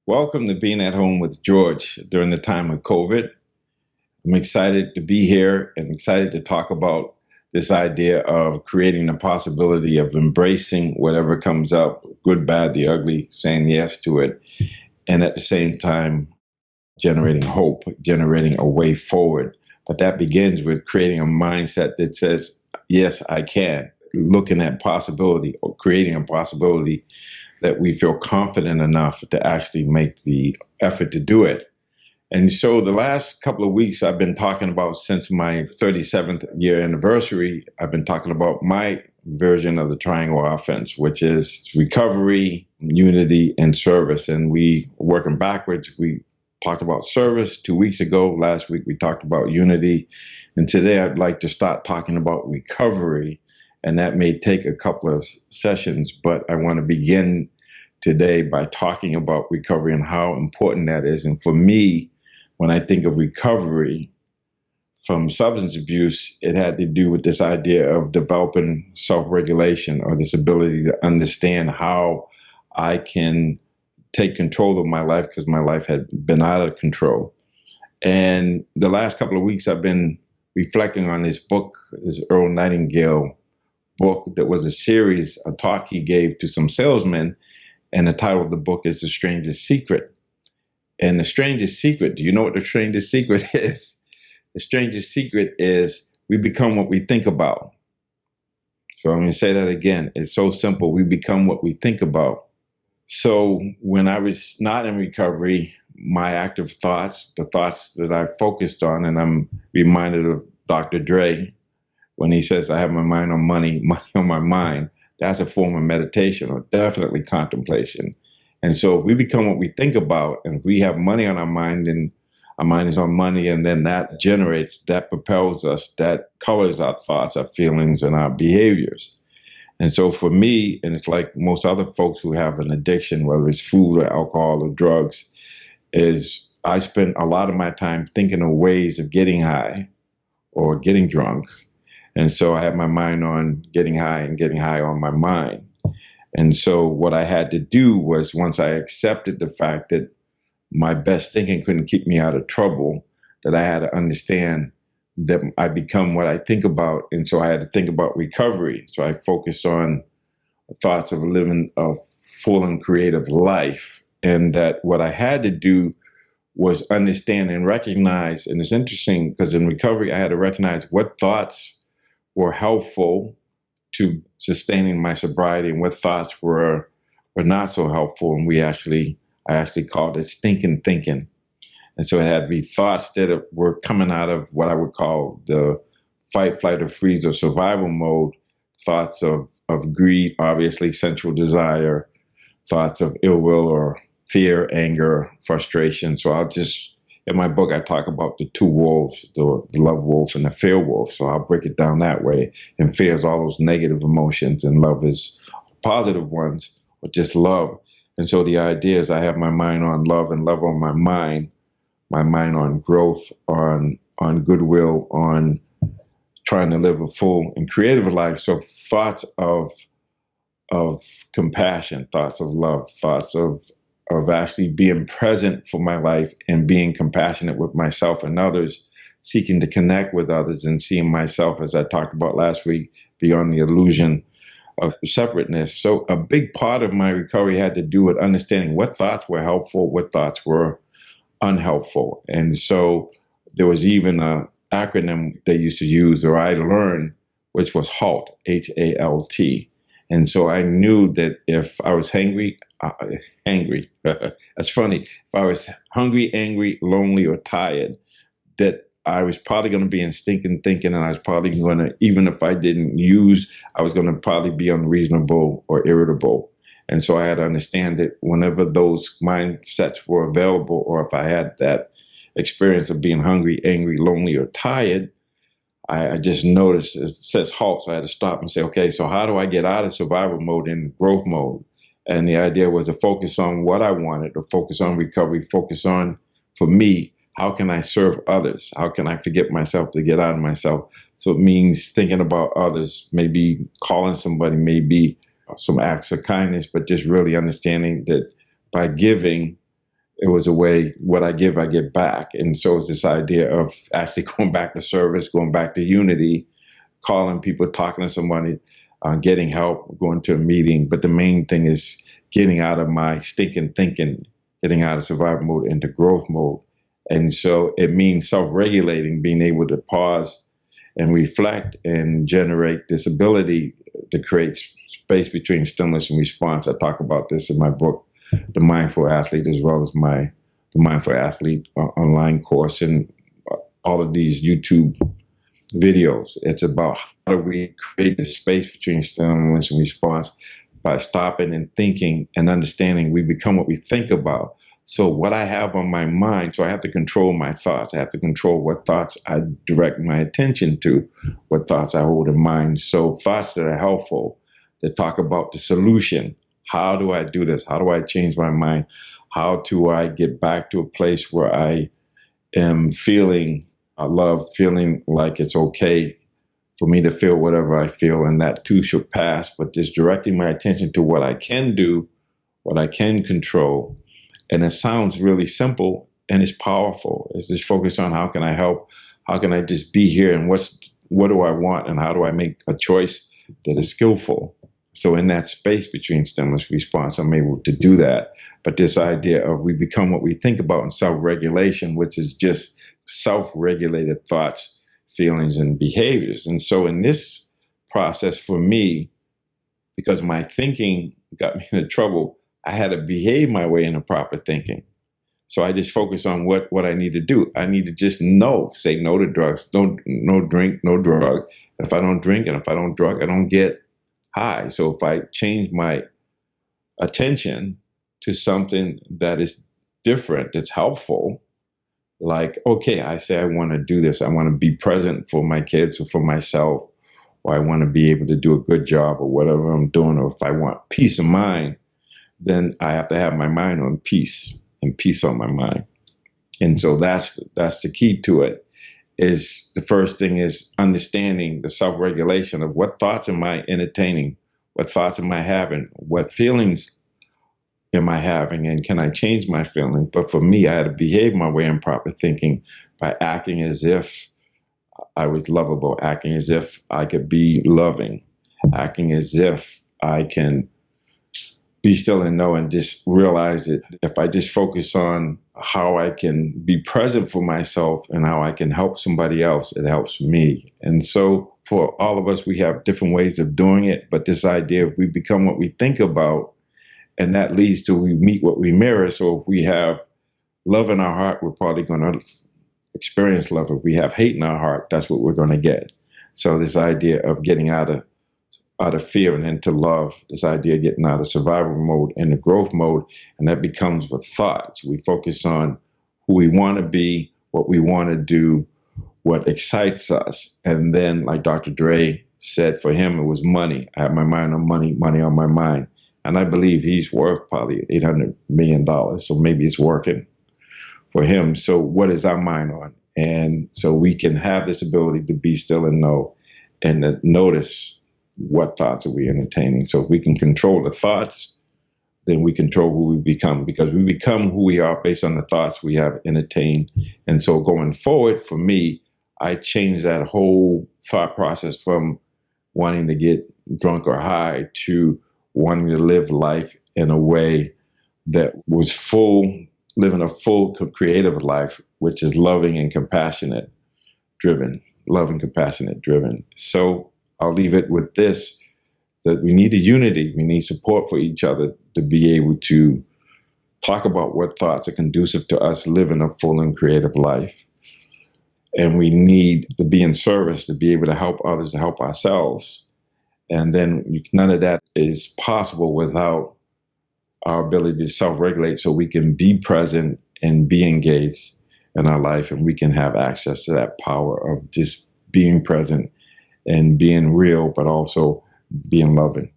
Welcome to Being at Home with George during the time of COVID. I'm excited to be here and excited to talk about this idea of creating the possibility of embracing whatever comes up, good, bad, the ugly, saying yes to it, and at the same time, generating hope, generating a way forward. But that begins with creating a mindset that says, yes, I can, looking at possibility or creating a possibility that we feel confident enough to actually make the effort to do it. And so the last couple of weeks I've been talking about, since my 37th year anniversary, I've been talking about my version of the triangle offense, which is recovery, unity, and service. And we working backwards. We talked about service 2 weeks ago. Last week we talked about unity. And today I'd like to start talking about recovery. And that may take a couple of sessions, but I want to begin today by talking about recovery and how important that is. And for me, when I think of recovery from substance abuse, it had to do with this idea of developing self-regulation, or this ability to understand how I can take control of my life, because my life had been out of control. And the last couple of weeks I've been reflecting on this book, this Earl Nightingale book that was a series, a talk he gave to some salesmen, and the title of the book is The Strangest Secret. And the strangest secret, do you know what the strangest secret is? The strangest secret is we become what we think about. So I'm going to say that again. It's so simple. We become what we think about. So when I was not in recovery, my active thoughts, the thoughts that I focused on, and I'm reminded of Dr. Dre, when he says, I have my mind on money, money on my mind, that's a form of meditation, or definitely contemplation. And so if we become what we think about, and if we have money on our mind, and our mind is on money, and then that generates, that propels us, that colors our thoughts, our feelings, and our behaviors. And so for me, and it's like most other folks who have an addiction, whether it's food or alcohol or drugs, is I spend a lot of my time thinking of ways of getting high or getting drunk. And so I had my mind on getting high and getting high on my mind. And so what I had to do was, once I accepted the fact that my best thinking couldn't keep me out of trouble, that I had to understand that I become what I think about. And so I had to think about recovery. So I focused on thoughts of living a full and creative life. And that what I had to do was understand and recognize, and it's interesting because in recovery, I had to recognize what thoughts were helpful to sustaining my sobriety and what thoughts were not so helpful. And I actually called it thinkin. And so it had to be thoughts that were coming out of what I would call the fight, flight, or freeze, or survival mode. Thoughts of greed, obviously, sensual desire, thoughts of ill will or fear, anger, frustration. So in my book, I talk about the two wolves, the love wolf and the fear wolf. So I'll break it down that way. And fear is all those negative emotions, and love is positive ones, or just love. And so the idea is I have my mind on love and love on my mind on growth, on goodwill, on trying to live a full and creative life. So thoughts of compassion, thoughts of love, thoughts of actually being present for my life and being compassionate with myself and others, seeking to connect with others and seeing myself, as I talked about last week, beyond the illusion of separateness. So a big part of my recovery had to do with understanding what thoughts were helpful, what thoughts were unhelpful. And so there was even an acronym they used to use, or I learned, which was HALT, H.A.L.T. And so I knew that if I was angry, that's funny. If I was hungry, angry, lonely, or tired, that I was probably going to be in stinking thinking, and I was probably going to, even if I didn't use, I was going to probably be unreasonable or irritable. And so I had to understand that whenever those mindsets were available, or if I had that experience of being hungry, angry, lonely, or tired, I just noticed it says HALT. So I had to stop and say, okay, so how do I get out of survival mode and growth mode? And the idea was to focus on what I wanted, to focus on recovery, focus on, for me, how can I serve others? How can I forget myself to get out of myself? So it means thinking about others, maybe calling somebody, maybe some acts of kindness, but just really understanding that by giving, it was a way, what I give, I get back. And so it's this idea of actually going back to service, going back to unity, calling people, talking to somebody, getting help, going to a meeting. But the main thing is getting out of my stinking thinking, getting out of survival mode into growth mode. And so it means self-regulating, being able to pause and reflect and generate this ability to create space between stimulus and response. I talk about this in my book, The Mindful Athlete, as well as the Mindful Athlete online course and all of these YouTube videos. It's about how do we create the space between stimulus and response by stopping and thinking and understanding we become what we think about. So what I have on my mind, so I have to control my thoughts. I have to control what thoughts I direct my attention to, what thoughts I hold in mind. So thoughts that are helpful, that talk about the solution. How do I do this? How do I change my mind? How do I get back to a place where I am feeling love, feeling like it's okay for me to feel whatever I feel, and that too shall pass, but just directing my attention to what I can do, what I can control. And it sounds really simple and it's powerful. It's just focus on how can I help? How can I just be here? And what do I want? And how do I make a choice that is skillful? So in that space between stimulus response, I'm able to do that. But this idea of we become what we think about in self-regulation, which is just self-regulated thoughts, feelings, and behaviors. And so in this process for me, because my thinking got me into trouble, I had to behave my way into proper thinking. So I just focus on what I need to do. I need to just say no to drugs, no drink, no drug. If I don't drink and if I don't drug, I don't get high. So if I change my attention to something that is different, that's helpful, like, okay, I say I want to do this. I want to be present for my kids or for myself, or I want to be able to do a good job or whatever I'm doing, or if I want peace of mind, then I have to have my mind on peace and peace on my mind. And so that's the key to it. Is the first thing is understanding the self-regulation of what thoughts am I entertaining, what thoughts am I having, what feelings am I having, and can I change my feelings? But for me, I had to behave my way in proper thinking by acting as if I was lovable, acting as if I could be loving, acting as if I can be still and know and just realize that if I just focus on how I can be present for myself and how I can help somebody else, it helps me. And so for all of us, we have different ways of doing it, but this idea of we become what we think about, and that leads to we meet what we mirror. So if we have love in our heart, we're probably going to experience love. If we have hate in our heart, that's what we're going to get. So this idea of getting out of fear and into love, this idea of getting out of survival mode into growth mode, and that becomes with thoughts. We focus on who we want to be, what we want to do, what excites us. And then, like Dr. Dre said, for him, it was money. I have my mind on money, money on my mind. And I believe he's worth probably $800 million. So maybe it's working for him. So what is our mind on? And so we can have this ability to be still and know, and to notice what thoughts are we entertaining. So if we can control the thoughts, then we control who we become, because we become who we are based on the thoughts we have entertained. And so going forward, for me, I changed that whole thought process from wanting to get drunk or high to wanting to live life in a way that was full, living a full creative life, which is loving and compassionate driven, So I'll leave it with this, that we need a unity. We need support for each other to be able to talk about what thoughts are conducive to us living a full and creative life. And we need to be in service to be able to help others, to help ourselves. And then none of that is possible without our ability to self-regulate, so we can be present and be engaged in our life, and we can have access to that power of just being present and being real, but also being loving.